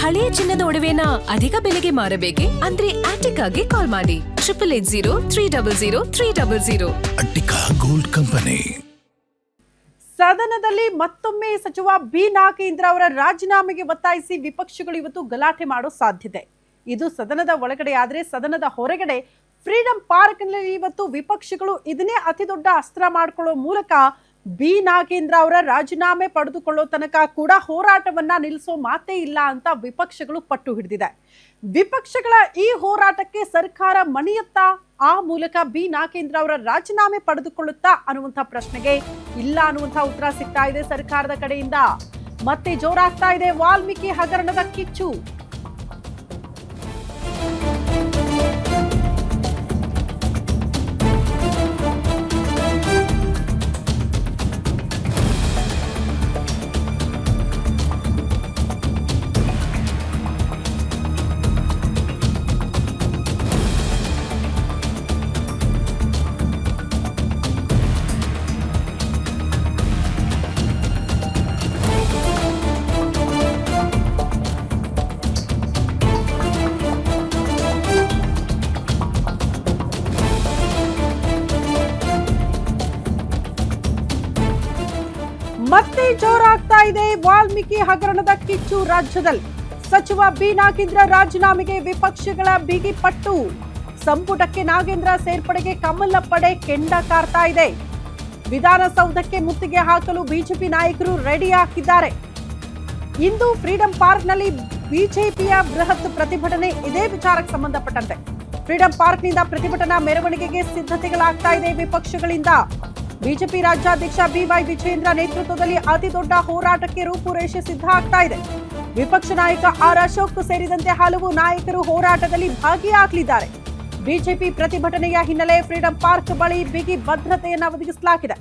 ಹಳೆಯ ಚಿನ್ನದ ಒಡವೆನ ಅಧಿಕ ಬೆಲೆಗೆ ಮಾರಬೇಕೆ? ಅಂದ್ರೆ ಆಟಿಕಾಗೆ ಕಾಲ್ ಮಾಡಿ 8880 ಅಟ್ಟಿಕಾ ಗೋಲ್ಡ್ ಕಂಪನಿ. ಸದನದಲ್ಲಿ ಮತ್ತೊಮ್ಮೆ ಸಚಿವ ಬಿ ನಾಗೇಂದ್ರ ಅವರ ರಾಜೀನಾಮೆಗೆ ಒತ್ತಾಯಿಸಿ ವಿಪಕ್ಷಗಳು ಇವತ್ತು ಗಲಾಟೆ ಮಾಡೋ ಸಾಧ್ಯತೆ. ಇದು ಸದನದ ಒಳಗಡೆ ಆದ್ರೆ ಸದನದ ಹೊರಗಡೆ ಫ್ರೀಡಂ ಪಾರ್ಕ್ ನಲ್ಲಿ ಇವತ್ತು ವಿಪಕ್ಷಗಳು ಇದನ್ನೇ ಅತಿ ದೊಡ್ಡ ಅಸ್ತ್ರ ಮಾಡ್ಕೊಳ್ಳೋ ಮೂಲಕ ಬಿ ನಾಗೇಂದ್ರ ಅವರ ರಾಜೀನಾಮೆ ಪಡೆದುಕೊಳ್ಳೋ ತನಕ ಕೂಡ ಹೋರಾಟವನ್ನ ನಿಲ್ಲಿಸೋ ಮಾತೇ ಇಲ್ಲ ಅಂತ ವಿಪಕ್ಷಗಳು ಪಟ್ಟು ಹಿಡಿದಿದೆ. ವಿಪಕ್ಷಗಳ ಈ ಹೋರಾಟಕ್ಕೆ ಸರ್ಕಾರ ಮಣಿಯುತ್ತಾ, ಆ ಮೂಲಕ ಬಿ ನಾಗೇಂದ್ರ ಅವರ ರಾಜೀನಾಮೆ ಪಡೆದುಕೊಳ್ಳುತ್ತಾ ಅನ್ನುವಂಥ ಪ್ರಶ್ನೆಗೆ ಇಲ್ಲ ಅನ್ನುವಂಥ ಉತ್ತರ ಸಿಗ್ತಾ ಇದೆ ಸರ್ಕಾರದ ಕಡೆಯಿಂದ. ಮತ್ತೆ ಜೋರಾಗ್ತಾ ಇದೆ ವಾಲ್ಮೀಕಿ ಹಗರಣದ ಕಿಚ್ಚು. ಮತ್ತೆ ಜೋರಾಗ್ತಾ ಇದೆ ವಾಲ್ಮೀಕಿ ಹಗರಣದ ಕಿಚ್ಚು ರಾಜ್ಯದಲ್ಲಿ. ಸಚಿವ ಬಿ ನಾಗೇಂದ್ರ ರಾಜೀನಾಮೆಗೆ ವಿಪಕ್ಷಗಳ ಬಿಗಿ ಪಟ್ಟು. ಸಂಪುಟಕ್ಕೆ ನಾಗೇಂದ್ರ ಸೇರ್ಪಡೆಗೆ ಕಮಲ ಪಡೆ ಕೆಂಡ ಕಾರ್ತಾ ಇದೆ. ವಿಧಾನಸೌಧಕ್ಕೆ ಮುತ್ತಿಗೆ ಹಾಕಲು ಬಿಜೆಪಿ ನಾಯಕರು ರೆಡಿ ಆಗಿದ್ದಾರೆ. ಇಂದು ಫ್ರೀಡಂ ಪಾರ್ಕ್ ನಲ್ಲಿ ಬಿಜೆಪಿಯ ಬೃಹತ್ ಪ್ರತಿಭಟನೆ. ಇದೇ ವಿಚಾರಕ್ಕೆ ಸಂಬಂಧಪಟ್ಟಂತೆ ಫ್ರೀಡಂ ಪಾರ್ಕ್ ನಿಂದ ಪ್ರತಿಭಟನಾ ಮೆರವಣಿಗೆಗೆ ಸಿದ್ಧತೆಗಳಾಗ್ತಾ ಇದೆ ವಿಪಕ್ಷಗಳಿಂದ. ಬಿಜೆಪಿ ರಾಜ್ಯಾಧ್ಯಕ್ಷ ಬಿವೈ ವಿಜಯೇಂದ್ರ ನೇತೃತ್ವದಲ್ಲಿ ಅತಿ ದೊಡ್ಡ ಹೋರಾಟಕ್ಕೆ ರೂಪುರೇಷೆ ಸಿದ್ಧ ಆಗ್ತಾ ಇದೆ. ವಿಪಕ್ಷ ನಾಯಕ ಆರ್ ಅಶೋಕ್ ಸೇರಿದಂತೆ ಹಲವು ನಾಯಕರು ಹೋರಾಟದಲ್ಲಿ ಭಾಗಿಯಾಗಲಿದ್ದಾರೆ. ಬಿಜೆಪಿ ಪ್ರತಿಭಟನೆಯ ಹಿನ್ನೆಲೆ ಫ್ರೀಡಂ ಪಾರ್ಕ್ ಬಳಿ ಬಿಗಿ ಭದ್ರತೆಯನ್ನು ಒದಗಿಸಲಾಗಿದೆ.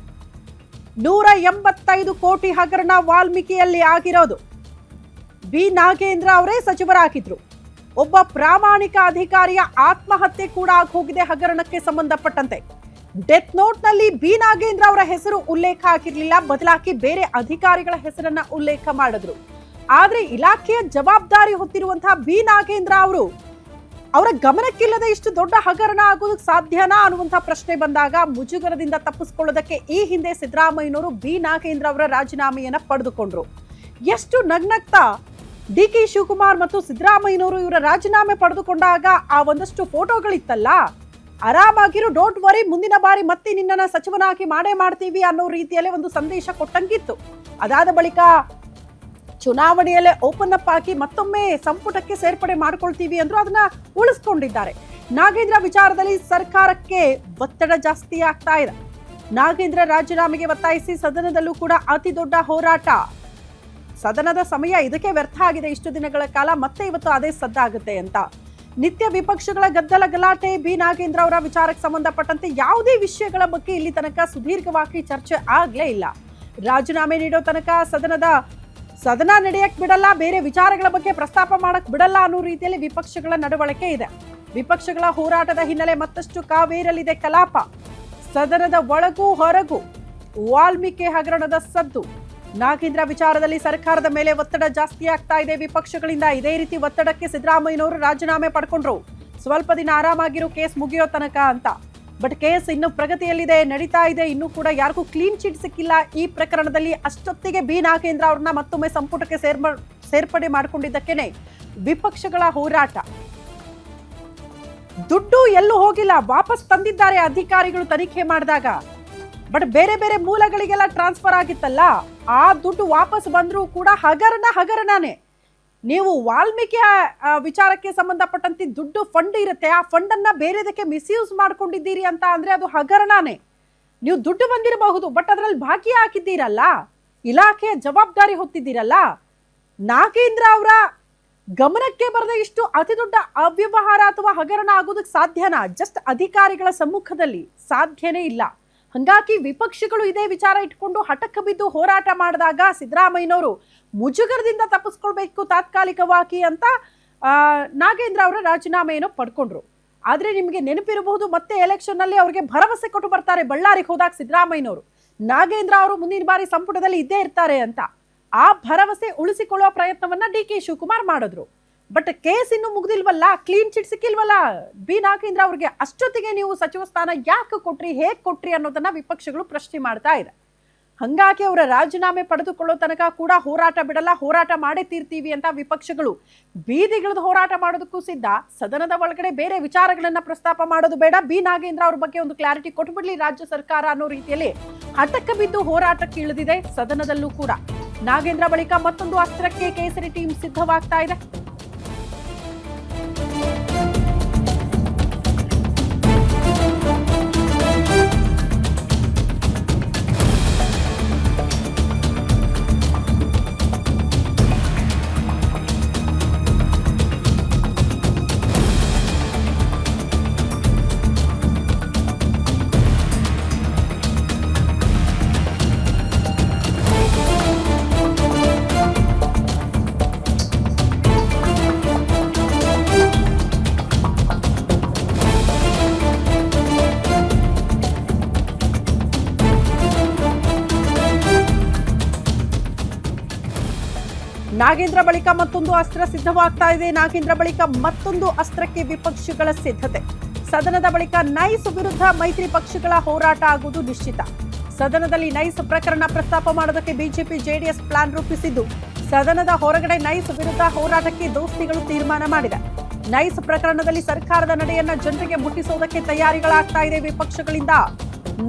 185 ಕೋಟಿ ಹಗರಣ ವಾಲ್ಮೀಕಿಯಲ್ಲಿ ಆಗಿರೋದು. ಬಿ ನಾಗೇಂದ್ರ ಅವರೇ ಸಚಿವರಾಗಿದ್ರು. ಒಬ್ಬ ಪ್ರಾಮಾಣಿಕ ಅಧಿಕಾರಿಯ ಆತ್ಮಹತ್ಯೆ ಕೂಡ ಆಗೋಗಿದೆ ಹಗರಣಕ್ಕೆ ಸಂಬಂಧಪಟ್ಟಂತೆ. ಡೆತ್ ನೋಟ್ ನಲ್ಲಿ ಬಿ ನಾಗೇಂದ್ರ ಅವರ ಹೆಸರು ಉಲ್ಲೇಖ ಆಗಿರ್ಲಿಲ್ಲ, ಬದಲಾಗಿ ಬೇರೆ ಅಧಿಕಾರಿಗಳ ಹೆಸರನ್ನ ಉಲ್ಲೇಖ ಮಾಡಿದ್ರು. ಆದ್ರೆ ಇಲಾಖೆಯ ಜವಾಬ್ದಾರಿ ಹೊತ್ತಿರುವಂತಹ ಬಿ ನಾಗೇಂದ್ರ ಅವರು ಅವರ ಗಮನಕ್ಕಿಲ್ಲದೆ ಇಷ್ಟು ದೊಡ್ಡ ಹಗರಣ ಆಗೋದಕ್ಕೆ ಸಾಧ್ಯನಾ ಅನ್ನುವಂತಹ ಪ್ರಶ್ನೆ ಬಂದಾಗ ಮುಜುಗರದಿಂದ ತಪ್ಪಿಸಿಕೊಳ್ಳೋದಕ್ಕೆ ಈ ಹಿಂದೆ ಸಿದ್ದರಾಮಯ್ಯನವರು ಬಿ ನಾಗೇಂದ್ರ ಅವರ ರಾಜೀನಾಮೆಯನ್ನ ಪಡೆದುಕೊಂಡ್ರು. ಎಷ್ಟು ನಗ್ನಗ್ತಾ ಡಿ ಕೆ ಶಿವಕುಮಾರ್ ಮತ್ತು ಸಿದ್ದರಾಮಯ್ಯನವರು ಇವರ ರಾಜೀನಾಮೆ ಪಡೆದುಕೊಂಡಾಗ ಆ ಒಂದಷ್ಟು ಫೋಟೋಗಳಿತ್ತಲ್ಲ, ಆರಾಮಾಗಿರು, ಡೋಂಟ್ ವರಿ, ಮುಂದಿನ ಬಾರಿ ಮತ್ತೆ ನಿನ್ನನ್ನ ಸಚಿವನಾಗಿ ಮಾಡೇ ಮಾಡ್ತೀವಿ ಅನ್ನೋ ರೀತಿಯಲ್ಲೇ ಒಂದು ಸಂದೇಶ ಕೊಟ್ಟಂಗಿತ್ತು. ಅದಾದ ಬಳಿಕ ಚುನಾವಣೆಯಲ್ಲೇ ಓಪನ್ ಅಪ್ ಆಗಿ ಮತ್ತೊಮ್ಮೆ ಸಂಪುಟಕ್ಕೆ ಸೇರ್ಪಡೆ ಮಾಡ್ಕೊಳ್ತೀವಿ ಅಂದ್ರು, ಅದನ್ನ ಉಳಿಸ್ಕೊಂಡಿದ್ದಾರೆ. ನಾಗೇಂದ್ರ ವಿಚಾರದಲ್ಲಿ ಸರ್ಕಾರಕ್ಕೆ ಒತ್ತಡ ಜಾಸ್ತಿ ಆಗ್ತಾ ಇದೆ. ನಾಗೇಂದ್ರ ರಾಜೀನಾಮೆಗೆ ಒತ್ತಾಯಿಸಿ ಸದನದಲ್ಲೂ ಕೂಡ ಅತಿ ದೊಡ್ಡ ಹೋರಾಟ. ಸದನದ ಸಮಯ ಇದಕ್ಕೆ ವ್ಯರ್ಥ ಆಗಿದೆ ಇಷ್ಟು ದಿನಗಳ ಕಾಲ, ಮತ್ತೆ ಇವತ್ತು ಅದೇ ಸದ್ದಾಗುತ್ತೆ ಅಂತ. ನಿತ್ಯ ವಿಪಕ್ಷಗಳ ಗದ್ದಲ ಗಲಾಟೆ. ಬಿ ನಾಗೇಂದ್ರ ಅವರ ವಿಚಾರಕ್ಕೆ ಸಂಬಂಧಪಟ್ಟಂತೆ ಯಾವುದೇ ವಿಷಯಗಳ ಬಗ್ಗೆ ಇಲ್ಲಿ ತನಕ ಸುದೀರ್ಘವಾಗಿ ಚರ್ಚೆ ಆಗ್ಲೇ ಇಲ್ಲ. ರಾಜೀನಾಮೆ ನೀಡೋ ತನಕ ಸದನ ನಡೆಯಕ್ ಬಿಡಲ್ಲ, ಬೇರೆ ವಿಚಾರಗಳ ಬಗ್ಗೆ ಪ್ರಸ್ತಾಪ ಮಾಡಕ್ ಬಿಡಲ್ಲ ಅನ್ನೋ ರೀತಿಯಲ್ಲಿ ವಿಪಕ್ಷಗಳ ನಡವಳಿಕೆ ಇದೆ. ವಿಪಕ್ಷಗಳ ಹೋರಾಟದ ಹಿನ್ನೆಲೆ ಮತ್ತಷ್ಟು ಕಾವೇರಲಿದೆ ಕಲಾಪ. ಸದನದ ಒಳಗೂ ಹೊರಗೂ ವಾಲ್ಮೀಕಿ ಹಗರಣದ ಸದ್ದು. ನಾಗೇಂದ್ರ ವಿಚಾರದಲ್ಲಿ ಸರ್ಕಾರದ ಮೇಲೆ ಒತ್ತಡ ಜಾಸ್ತಿ ಆಗ್ತಾ ಇದೆ ವಿಪಕ್ಷಗಳಿಂದ. ಇದೇ ರೀತಿ ಒತ್ತಡಕ್ಕೆ ಸಿದ್ದರಾಮಯ್ಯನವರು ರಾಜೀನಾಮೆ ಪಡ್ಕೊಂಡ್ರು. ಸ್ವಲ್ಪ ದಿನ ಆರಾಮಾಗಿರೋ ಕೇಸ್ ಮುಗಿಯೋ ತನಕ ಅಂತ. ಬಟ್ ಕೇಸ್ ಇನ್ನು ಪ್ರಗತಿಯಲ್ಲಿದೆ, ನಡೀತಾ ಇದೆ. ಇನ್ನೂ ಕೂಡ ಯಾರಿಗೂ ಕ್ಲೀನ್ ಚಿಟ್ ಸಿಕ್ಕಿಲ್ಲ ಈ ಪ್ರಕರಣದಲ್ಲಿ. ಅಷ್ಟೊತ್ತಿಗೆ ಬಿ ನಾಗೇಂದ್ರ ಅವ್ರನ್ನ ಮತ್ತೊಮ್ಮೆ ಸಂಪುಟಕ್ಕೆ ಸೇರ್ಪಡೆ ಮಾಡಿಕೊಂಡಿದ್ದಕ್ಕೇನೆ ವಿಪಕ್ಷಗಳ ಹೋರಾಟ. ದುಡ್ಡು ಎಲ್ಲೂ ಹೋಗಿಲ್ಲ, ವಾಪಸ್ ತಂದಿದ್ದಾರೆ ಅಧಿಕಾರಿಗಳು ತನಿಖೆ ಮಾಡಿದಾಗ. ಬಟ್ ಬೇರೆ ಬೇರೆ ಮೂಲಗಳಿಗೆಲ್ಲ ಟ್ರಾನ್ಸ್ಫರ್ ಆಗಿತ್ತಲ್ಲ, ಆ ದುಡ್ಡು ವಾಪಸ್ ಬಂದರೂ ಕೂಡ ಹಗರಣನೇ. ನೀವು ವಾಲ್ಮೀಕಿ ವಿಚಾರಕ್ಕೆ ಸಂಬಂಧಪಟ್ಟಂತೆ ದುಡ್ಡು ಫಂಡ್ ಇರುತ್ತೆ, ಆ ಫಂಡ್ ಅನ್ನ ಬೇರೆದಕ್ಕೆ ಮಿಸ್ಯೂಸ್ ಮಾಡ್ಕೊಂಡಿದ್ದೀರಿ ಅಂತ ಅಂದ್ರೆ ಅದು ಹಗರಣನೇ. ನೀವು ದುಡ್ಡು ಬಂದಿರಬಹುದು, ಬಟ್ ಅದರಲ್ಲಿ ಭಾಗಿಯಾಗಿದ್ದೀರಲ್ಲ, ಇಲಾಖೆಯ ಜವಾಬ್ದಾರಿ ಹೊತ್ತಿದ್ದೀರಲ್ಲ. ನಾಗೇಂದ್ರ ಅವರ ಗಮನಕ್ಕೆ ಬರದ ಇಷ್ಟು ಅತಿ ದೊಡ್ಡ ಅವ್ಯವಹಾರ ಅಥವಾ ಹಗರಣ ಆಗೋದಕ್ಕೆ ಸಾಧ್ಯನಾ? ಜಸ್ಟ್ ಅಧಿಕಾರಿಗಳ ಸಮ್ಮುಖದಲ್ಲಿ ಸಾಧ್ಯನೇ ಇಲ್ಲ. ಹಂಗಾಗಿ ವಿಪಕ್ಷಗಳು ಇದೇ ವಿಚಾರ ಇಟ್ಕೊಂಡು ಹಠಕ್ಕೆ ಬಿದ್ದು ಹೋರಾಟ ಮಾಡಿದಾಗ ಸಿದ್ದರಾಮಯ್ಯನವರು ಮುಜುಗರದಿಂದ ತಪ್ಪಿಸ್ಕೊಳ್ಬೇಕು ತಾತ್ಕಾಲಿಕವಾಗಿ ಅಂತ ನಾಗೇಂದ್ರ ಅವರ ರಾಜೀನಾಮೆಯನ್ನು ಪಡ್ಕೊಂಡ್ರು. ಆದ್ರೆ ನಿಮಗೆ ನೆನಪಿರಬಹುದು, ಮತ್ತೆ ಎಲೆಕ್ಷನ್ ನಲ್ಲಿ ಅವರಿಗೆ ಭರವಸೆ ಕೊಟ್ಟು ಬರ್ತಾರೆ ಬಳ್ಳಾರಿಗೆ ಹೋದಾಗ ಸಿದ್ದರಾಮಯ್ಯನವರು, ನಾಗೇಂದ್ರ ಅವರು ಮುಂದಿನ ಬಾರಿ ಸಂಪುಟದಲ್ಲಿ ಇದ್ದೇ ಇರ್ತಾರೆ ಅಂತ. ಆ ಭರವಸೆ ಉಳಿಸಿಕೊಳ್ಳುವ ಪ್ರಯತ್ನವನ್ನ ಡಿ ಕೆ ಶಿವಕುಮಾರ್ ಮಾಡಿದ್ರು. ಬಟ್ ಕೇಸ್ ಇನ್ನು ಮುಗ್ದಿಲ್ವಲ್ಲ, ಕ್ಲೀನ್ ಚಿಟ್ ಸಿಕ್ಕಿಲ್ವಲ್ಲ ಬಿ ನಾಗೇಂದ್ರ ಅವ್ರಿಗೆ. ಅಷ್ಟೊತ್ತಿಗೆ ನೀವು ಸಚಿವ ಸ್ಥಾನ ಯಾಕೆ ಕೊಟ್ರಿ, ಹೇಗ್ ಕೊಟ್ರಿ ಅನ್ನೋದನ್ನ ವಿಪಕ್ಷಗಳು ಪ್ರಶ್ನೆ ಮಾಡ್ತಾ ಇದೆ. ಹಂಗಾಗಿ ಅವರ ರಾಜೀನಾಮೆ ಪಡೆದುಕೊಳ್ಳೋ ತನಕ ಕೂಡ ಹೋರಾಟ ಬಿಡಲ್ಲ, ಹೋರಾಟ ಮಾಡೇ ತೀರ್ತೀವಿ ಅಂತ ವಿಪಕ್ಷಗಳು ಬೀದಿಗಿಳಿದು ಹೋರಾಟ ಮಾಡೋದಕ್ಕೂ ಸಿದ್ಧ. ಸದನದ ಒಳಗಡೆ ಬೇರೆ ವಿಚಾರಗಳನ್ನ ಪ್ರಸ್ತಾಪ ಮಾಡೋದು ಬೇಡ, ಬಿ ನಾಗೇಂದ್ರ ಅವ್ರ ಬಗ್ಗೆ ಒಂದು ಕ್ಲಾರಿಟಿ ಕೊಟ್ಬಿಡ್ಲಿ ರಾಜ್ಯ ಸರ್ಕಾರ ಅನ್ನೋ ರೀತಿಯಲ್ಲಿ ಹಠಕ್ಕೆ ಬಿದ್ದು ಹೋರಾಟಕ್ಕೆ ಇಳಿದಿದೆ. ಸದನದಲ್ಲೂ ಕೂಡ ನಾಗೇಂದ್ರ ಬಳಿಕ ಮತ್ತೊಂದು ಅಸ್ತ್ರಕ್ಕೆ ಕೇಸರಿ ಟೀಮ್ ಸಿದ್ಧವಾಗ್ತಾ ಇದೆ. ನಾಗೇಂದ್ರ ಬಳಿಕ ಮತ್ತೊಂದು ಅಸ್ತ್ರ ಸಿದ್ಧವಾಗ್ತಾ ಇದೆ. ನಾಗೇಂದ್ರ ಬಳಿಕ ಮತ್ತೊಂದು ಅಸ್ತ್ರಕ್ಕೆ ವಿಪಕ್ಷಗಳ ಸಿದ್ಧತೆ. ಸದನದ ಬಳಿಕ ನೈಸ್ ವಿರುದ್ಧ ಮೈತ್ರಿ ಪಕ್ಷಗಳ ಹೋರಾಟ ಆಗುವುದು ನಿಶ್ಚಿತ. ಸದನದಲ್ಲಿ ನೈಸ್ ಪ್ರಕರಣ ಪ್ರಸ್ತಾಪ ಮಾಡೋದಕ್ಕೆ ಬಿಜೆಪಿ ಜೆಡಿಎಸ್ ಪ್ಲಾನ್ ರೂಪಿಸಿದ್ದು, ಸದನದ ಹೊರಗಡೆ ನೈಸ್ ವಿರುದ್ಧ ಹೋರಾಟಕ್ಕೆ ದೋಸ್ತಿಗಳು ತೀರ್ಮಾನ ಮಾಡಿದೆ. ನೈಸ್ ಪ್ರಕರಣದಲ್ಲಿ ಸರ್ಕಾರದ ನಡೆಯನ್ನ ಜನರಿಗೆ ಮುಟ್ಟಿಸೋದಕ್ಕೆ ತಯಾರಿಗಳಾಗ್ತಾ ಇದೆ ವಿಪಕ್ಷಗಳಿಂದ.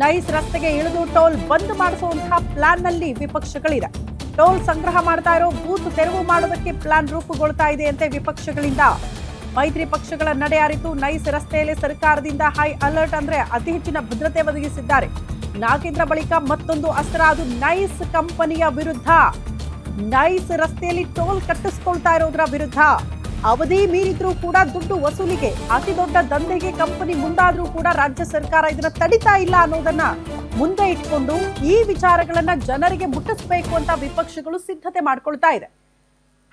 ನೈಸ್ ರಸ್ತೆಗೆ ಇಳಿದು ಟೋಲ್ ಬಂದ್ ಮಾಡಿಸುವಂತಹ ಪ್ಲಾನ್ ನಲ್ಲಿ ವಿಪಕ್ಷಗಳಿದೆ. ಟೋಲ್ ಸಂಗ್ರಹ ಮಾಡ್ತಾ ಇರೋ ಬೂತ್ ತೆರವು ಮಾಡೋದಕ್ಕೆ ಪ್ಲಾನ್ ರೂಪುಗೊಳ್ತಾ ಇದೆ ಅಂತೆ ವಿಪಕ್ಷಗಳಿಂದ. ಮೈತ್ರಿ ಪಕ್ಷಗಳ ನಡೆ ಅರಿತು ನೈಸ್ ರಸ್ತೆಯಲ್ಲಿ ಸರ್ಕಾರದಿಂದ ಹೈ ಅಲರ್ಟ್ ಅಂದ್ರೆ ಅತಿ ಹೆಚ್ಚಿನ ಭದ್ರತೆ ಒದಗಿಸಿದ್ದಾರೆ. ನಾಗೇಂದ್ರ ಬಳಿಕ ಮತ್ತೊಂದು ಅಸ್ತ್ರ, ಅದು ನೈಸ್ ಕಂಪನಿಯ ವಿರುದ್ಧ. ನೈಸ್ ರಸ್ತೆಯಲ್ಲಿ ಟೋಲ್ ಕಟ್ಟಿಸ್ಕೊಳ್ತಾ ಇರೋದ್ರ ವಿರುದ್ಧ. ಅವಧಿ ಮೀರಿದ್ರೂ ಕೂಡ ದುಡ್ಡು ವಸೂಲಿಗೆ ಅತಿ ದೊಡ್ಡ ದಂಧೆಗೆ ಕಂಪನಿ ಮುಂದಾದ್ರೂ ಕೂಡ ರಾಜ್ಯ ಸರ್ಕಾರ ಇದನ್ನ ತಡಿತಾ ಇಲ್ಲ ಅನ್ನೋದನ್ನ ಮುಂದೆ ಇಟ್ಕೊಂಡು ಈ ವಿಚಾರಗಳನ್ನ ಜನರಿಗೆ ಮುಟ್ಟಿಸಬೇಕು ಅಂತ ವಿಪಕ್ಷಗಳು ಸಿದ್ಧತೆ ಮಾಡ್ಕೊಳ್ತಾ ಇದೆ.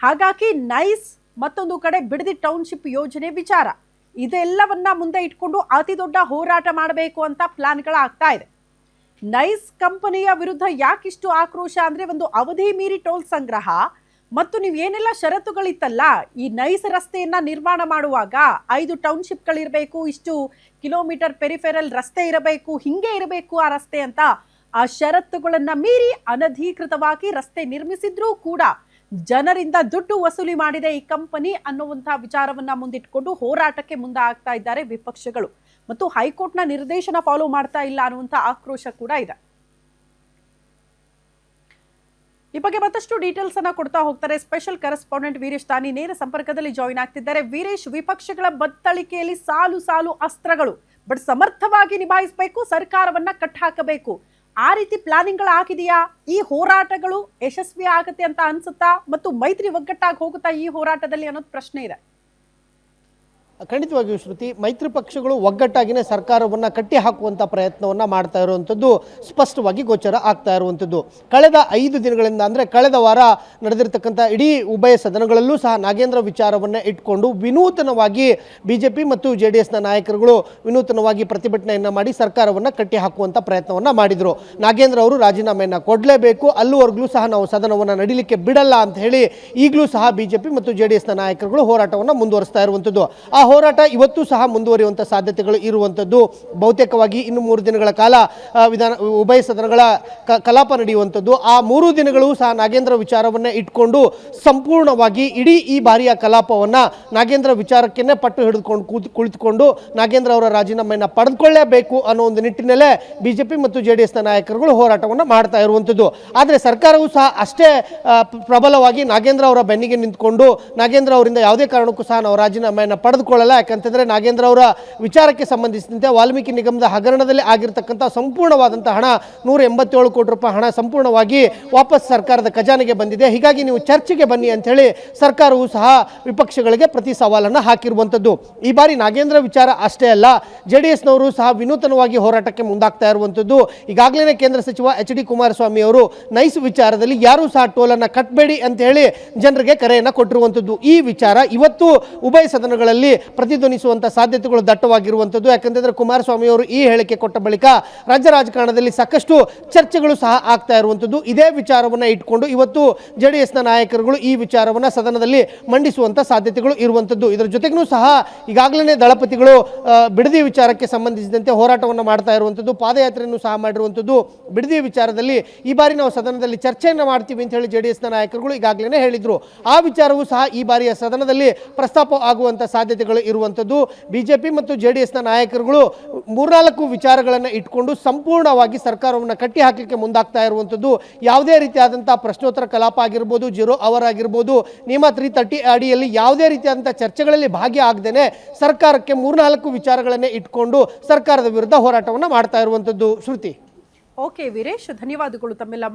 ಹಾಗಾಗಿ ನೈಸ್, ಮತ್ತೊಂದು ಕಡೆ ಬಿಡದಿ ಟೌನ್ಶಿಪ್ ಯೋಜನೆ ವಿಚಾರ, ಇದೆಲ್ಲವನ್ನ ಮುಂದೆ ಇಟ್ಕೊಂಡು ಅತಿ ದೊಡ್ಡ ಹೋರಾಟ ಮಾಡಬೇಕು ಅಂತ ಪ್ಲಾನ್ಗಳಾಗ್ತಾ ಇದೆ. ನೈಸ್ ಕಂಪನಿಯ ವಿರುದ್ಧ ಯಾಕಿಷ್ಟು ಆಕ್ರೋಶ ಅಂದ್ರೆ, ಒಂದು ಅವಧಿ ಮೀರಿ ಟೋಲ್ ಸಂಗ್ರಹ ಮತ್ತು ನೀವು ಏನೆಲ್ಲ ಷರತ್ತುಗಳಿತ್ತಲ್ಲ, ಈ ನೈಸ್ ರಸ್ತೆಯನ್ನ ನಿರ್ಮಾಣ ಮಾಡುವಾಗ 5 ಟೌನ್ಶಿಪ್ಗಳಿರಬೇಕು, ಇಷ್ಟು ಕಿಲೋಮೀಟರ್ ಪೆರಿಫೆರಲ್ ರಸ್ತೆ ಇರಬೇಕು, ಹಿಂಗೆ ಇರಬೇಕು ಆ ರಸ್ತೆ ಅಂತ, ಆ ಷರತ್ತುಗಳನ್ನ ಮೀರಿ ಅನಧಿಕೃತವಾಗಿ ರಸ್ತೆ ನಿರ್ಮಿಸಿದ್ರೂ ಕೂಡ ಜನರಿಂದ ದುಡ್ಡು ವಸೂಲಿ ಮಾಡಿದೆ ಈ ಕಂಪನಿ ಅನ್ನುವಂತಹ ವಿಚಾರವನ್ನ ಮುಂದಿಟ್ಕೊಂಡು ಹೋರಾಟಕ್ಕೆ ಮುಂದೆ ಆಗ್ತಾ ಇದ್ದಾರೆ ವಿಪಕ್ಷಗಳು. ಮತ್ತು ಹೈಕೋರ್ಟ್ನ ನಿರ್ದೇಶನ ಫಾಲೋ ಮಾಡ್ತಾ ಇಲ್ಲ ಅನ್ನುವಂಥ ಆಕ್ರೋಶ ಕೂಡ ಇದೆ. ಈ ಬಗ್ಗೆ ಮತ್ತಷ್ಟು ಡೀಟೇಲ್ಸ್ ಅನ್ನ ಕೊಡ್ತಾ ಹೋಗ್ತಾರೆ ಸ್ಪೆಷಲ್ ಕರೆಸ್ಪಾಂಡೆಂಟ್ ವೀರೇಶ್ ತಾನಿ ನೇರ ಸಂಪರ್ಕದಲ್ಲಿ ಜಾಯಿನ್ ಆಗ್ತಿದ್ದಾರೆ. ವೀರೇಶ್, ವಿಪಕ್ಷಗಳ ಬತ್ತಳಿಕೆಯಲ್ಲಿ ಸಾಲು ಸಾಲು ಅಸ್ತ್ರಗಳು, ಬಟ್ ಸಮರ್ಥವಾಗಿ ನಿಭಾಯಿಸಬೇಕು, ಸರ್ಕಾರವನ್ನ ಕಟ್ಟಾಕಬೇಕು, ಆ ರೀತಿ ಪ್ಲಾನಿಂಗ್ ಆಗಿದೆಯಾ? ಈ ಹೋರಾಟಗಳು ಯಶಸ್ವಿ ಆಗತ್ತೆ ಅಂತ ಅನ್ಸುತ್ತಾ? ಮತ್ತು ಮೈತ್ರಿ ಒಗ್ಗಟ್ಟಾಗಿ ಹೋಗುತ್ತಾ ಈ ಹೋರಾಟದಲ್ಲಿ ಅನ್ನೋದು ಪ್ರಶ್ನೆ ಇದೆ. ಖಂಡಿತವಾಗಿಯೂ ಶ್ರುತಿ, ಮೈತ್ರಿ ಪಕ್ಷಗಳು ಒಗ್ಗಟ್ಟಾಗಿಯೇ ಸರ್ಕಾರವನ್ನು ಕಟ್ಟಿ ಹಾಕುವಂಥ ಪ್ರಯತ್ನವನ್ನು ಮಾಡ್ತಾ ಇರುವಂಥದ್ದು ಸ್ಪಷ್ಟವಾಗಿ ಗೋಚರ ಆಗ್ತಾ ಇರುವಂಥದ್ದು. ಕಳೆದ 5 ದಿನಗಳಿಂದ ಅಂದರೆ ಕಳೆದ ವಾರ ನಡೆದಿರ್ತಕ್ಕಂಥ ಇಡೀ ಉಭಯ ಸದನಗಳಲ್ಲೂ ಸಹ ನಾಗೇಂದ್ರ ವಿಚಾರವನ್ನು ಇಟ್ಕೊಂಡು ವಿನೂತನವಾಗಿ ಬಿಜೆಪಿ ಮತ್ತು JDSನ ನಾಯಕರುಗಳು ವಿನೂತನವಾಗಿ ಪ್ರತಿಭಟನೆಯನ್ನು ಮಾಡಿ ಸರ್ಕಾರವನ್ನು ಕಟ್ಟಿ ಹಾಕುವಂಥ ಪ್ರಯತ್ನವನ್ನು ಮಾಡಿದರು. ನಾಗೇಂದ್ರ ಅವರು ರಾಜೀನಾಮೆಯನ್ನು ಕೊಡಲೇಬೇಕು, ಅಲ್ಲಿವರೆಗೂ ಸಹ ನಾವು ಸದನವನ್ನು ನಡೀಲಿಕ್ಕೆ ಬಿಡಲ್ಲ ಅಂತ ಹೇಳಿ ಈಗಲೂ ಸಹ ಬಿಜೆಪಿ ಮತ್ತು JDSನ ನಾಯಕರುಗಳು ಹೋರಾಟವನ್ನು ಮುಂದುವರಿಸ್ತಾ ಇರುವಂಥದ್ದು. ಆ ಹೋರಾಟ ಇವತ್ತು ಸಹ ಮುಂದುವರಿಯುವಂಥ ಸಾಧ್ಯತೆಗಳು ಇರುವಂಥದ್ದು. ಬಹುತೇಕವಾಗಿ ಇನ್ನು 3 ದಿನಗಳ ಕಾಲ ಉಭಯ ಸದನಗಳ ಕಲಾಪ ನಡೆಯುವಂಥದ್ದು. ಆ 3 ದಿನಗಳು ಸಹ ನಾಗೇಂದ್ರ ವಿಚಾರವನ್ನೇ ಇಟ್ಕೊಂಡು ಸಂಪೂರ್ಣವಾಗಿ ಇಡೀ ಈ ಬಾರಿಯ ಕಲಾಪವನ್ನು ನಾಗೇಂದ್ರ ವಿಚಾರಕ್ಕೇ ಪಟ್ಟು ಹಿಡಿದುಕೊಂಡು ಕುಳಿತುಕೊಂಡು ನಾಗೇಂದ್ರ ಅವರ ರಾಜೀನಾಮೆಯನ್ನು ಪಡೆದುಕೊಳ್ಳಲೇಬೇಕು ಅನ್ನೋ ಒಂದು ನಿಟ್ಟಿನಲ್ಲೇ ಬಿಜೆಪಿ ಮತ್ತು JDSನ ನಾಯಕರುಗಳು ಹೋರಾಟವನ್ನು ಮಾಡ್ತಾ ಇರುವಂಥದ್ದು. ಆದರೆ ಸರ್ಕಾರವೂ ಸಹ ಅಷ್ಟೇ ಪ್ರಬಲವಾಗಿ ನಾಗೇಂದ್ರ ಅವರ ಬೆನ್ನಿಗೆ ನಿಂತ್ಕೊಂಡು ನಾಗೇಂದ್ರ ಅವರಿಂದ ಯಾವುದೇ ಕಾರಣಕ್ಕೂ ಸಹ ನಾವು ರಾಜೀನಾಮೆಯನ್ನು ಪಡೆದುಕೊಳ್ಳಲ್ಲ, ಯಾಕಂತಂದ್ರೆ ನಾಗೇಂದ್ರ ಅವರ ವಿಚಾರಕ್ಕೆ ಸಂಬಂಧಿಸಿದಂತೆ ವಾಲ್ಮೀಕಿ ನಿಗಮದ ಹಗರಣದಲ್ಲಿ ಆಗಿರತಕ್ಕಂಥ ಸಂಪೂರ್ಣವಾದಂಥ ಹಣ 187 ಕೋಟಿ ರೂಪಾಯಿ ಹಣ ಸಂಪೂರ್ಣವಾಗಿ ವಾಪಸ್ ಸರ್ಕಾರದ ಖಜಾನೆಗೆ ಬಂದಿದೆ, ಹೀಗಾಗಿ ನೀವು ಚರ್ಚೆಗೆ ಬನ್ನಿ ಅಂತ ಹೇಳಿ ಸರ್ಕಾರವು ಸಹ ವಿಪಕ್ಷಗಳಿಗೆ ಪ್ರತಿ ಸವಾಲನ್ನು ಹಾಕಿರುವಂಥದ್ದು. ಈ ಬಾರಿ ನಾಗೇಂದ್ರ ವಿಚಾರ ಅಷ್ಟೇ ಅಲ್ಲ, JDSನವರು ಸಹ ವಿನೂತನವಾಗಿ ಹೋರಾಟಕ್ಕೆ ಮುಂದಾಗ್ತಾ ಇರುವಂಥದ್ದು. ಈಗಾಗಲೇ ಕೇಂದ್ರ ಸಚಿವ HD ಕುಮಾರಸ್ವಾಮಿ ಅವರು ನೈಸ್ ವಿಚಾರದಲ್ಲಿ ಯಾರೂ ಸಹ ಟೋಲನ್ನು ಕಟ್ಟಬೇಡಿ ಅಂತ ಹೇಳಿ ಜನರಿಗೆ ಕರೆಯನ್ನು ಕೊಟ್ಟಿರುವಂಥದ್ದು. ಈ ವಿಚಾರ ಇವತ್ತು ಉಭಯ ಸದನಗಳಲ್ಲಿ ಪ್ರತಿಧ್ವನಿಸುವಂಥ ಸಾಧ್ಯತೆಗಳು ದಟ್ಟವಾಗಿರುವಂಥದ್ದು. ಯಾಕಂತಂದರೆ ಕುಮಾರಸ್ವಾಮಿ ಅವರು ಈ ಹೇಳಿಕೆ ಕೊಟ್ಟ ಬಳಿಕ ರಾಜ್ಯ ರಾಜಕಾರಣದಲ್ಲಿ ಸಾಕಷ್ಟು ಚರ್ಚೆಗಳು ಸಹ ಆಗ್ತಾ ಇರುವಂಥದ್ದು. ಇದೇ ವಿಚಾರವನ್ನು ಇಟ್ಕೊಂಡು ಇವತ್ತು JDSನ ನಾಯಕರುಗಳು ಈ ವಿಚಾರವನ್ನು ಸದನದಲ್ಲಿ ಮಂಡಿಸುವಂಥ ಸಾಧ್ಯತೆಗಳು ಇರುವಂಥದ್ದು. ಇದರ ಜೊತೆಗೂ ಸಹ ಈಗಾಗಲೇ ದಳಪತಿಗಳು ಬಿಡದಿ ವಿಚಾರಕ್ಕೆ ಸಂಬಂಧಿಸಿದಂತೆ ಹೋರಾಟವನ್ನು ಮಾಡ್ತಾ ಇರುವಂಥದ್ದು, ಪಾದಯಾತ್ರೆಯನ್ನು ಸಹ ಮಾಡಿರುವಂಥದ್ದು. ಬಿಡದಿ ವಿಚಾರದಲ್ಲಿ ಈ ಬಾರಿ ನಾವು ಸದನದಲ್ಲಿ ಚರ್ಚೆಯನ್ನು ಮಾಡ್ತೀವಿ ಅಂತ ಹೇಳಿ JDSನ ನಾಯಕರುಗಳು ಈಗಾಗಲೇ ಹೇಳಿದ್ರು. ಆ ವಿಚಾರವೂ ಸಹ ಈ ಬಾರಿಯ ಸದನದಲ್ಲಿ ಪ್ರಸ್ತಾಪ ಆಗುವಂಥ ಸಾಧ್ಯತೆಗಳು ಇರುವಂಥದ್ದು. ಬಿಜೆಪಿ ಮತ್ತು JDSನ ನಾಯಕರುಗಳು 3-4 ವಿಚಾರಗಳನ್ನು ಇಟ್ಕೊಂಡು ಸಂಪೂರ್ಣವಾಗಿ ಸರ್ಕಾರವನ್ನು ಕಟ್ಟಿ ಹಾಕಲಿಕ್ಕೆ ಮುಂದಾಗ್ತಾ ಇರುವಂಥದ್ದು. ಯಾವುದೇ ರೀತಿಯಾದಂಥ ಪ್ರಶ್ನೋತ್ತರ ಕಲಾಪ ಆಗಿರ್ಬೋದು, 0 ಅವರ್ ಆಗಿರ್ಬೋದು, ನಿಯಮ 330 ಅಡಿಯಲ್ಲಿ ಯಾವುದೇ ರೀತಿಯಾದಂಥ ಚರ್ಚೆಗಳಲ್ಲಿ ಭಾಗಿಯಾಗದೇನೆ ಸರ್ಕಾರಕ್ಕೆ 3-4 ವಿಚಾರಗಳನ್ನೇ ಇಟ್ಕೊಂಡು ಸರ್ಕಾರದ ವಿರುದ್ಧ ಹೋರಾಟವನ್ನು ಮಾಡ್ತಾ ಇರುವಂಥದ್ದು. ಶ್ರುತಿ. ಓಕೆ ವೀರೇಶ್, ಧನ್ಯವಾದಗಳು ತಮ್ಮೆಲ್ಲ